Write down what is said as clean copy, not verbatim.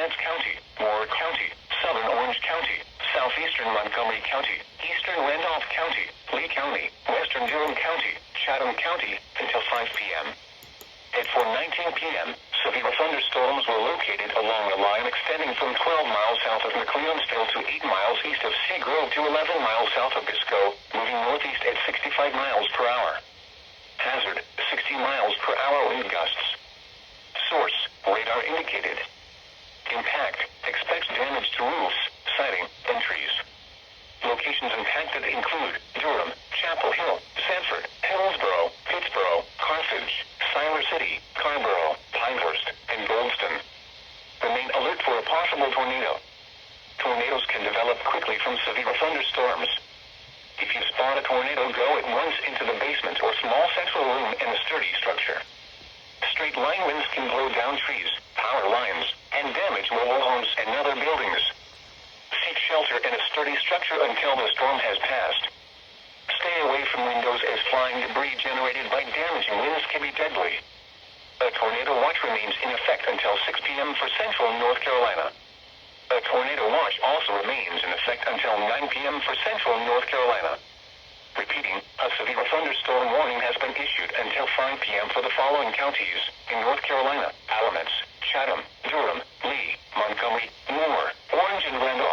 Lawrence County, Moore County, Southern Orange County, Southeastern Montgomery County, Eastern Randolph County, Lee County, Western Durham County, Chatham County, until 5 p.m. At 4:19 p.m., severe thunderstorms were located along a line extending from 12 miles south of McLeonsville to 8 miles east of Seagrove to 11 miles south of Biscoe, moving northeast at 65 miles per hour. Hazard, 60 miles per hour wind gusts. Source, radar indicated. Impact, expects damage to roofs, siding, and trees. Locations impacted include Durham, Chapel Hill, Sanford, Hillsborough, Pittsboro, Carthage, Siler City, Carrboro, Pinehurst, and Goldston. Remain alert for a possible tornado. Tornadoes can develop quickly from severe thunderstorms. If you spot a tornado, go at once into the basement or small central room in a sturdy structure. Straight line winds can blow down trees, power lines, and damage mobile homes and other buildings. Seek shelter in a sturdy structure until the storm has passed. Stay away from windows as flying debris generated by damaging winds can be deadly. A tornado watch remains in effect until 6 p.m. for central North Carolina. A tornado watch also remains in effect until 9 p.m. for central North Carolina. Repeating, a severe thunderstorm warning has been issued until 5 p.m. for the following counties in North Carolina: Alamance, Chatham, Durham, Lee, Montgomery, Moore, Orange, and Randolph.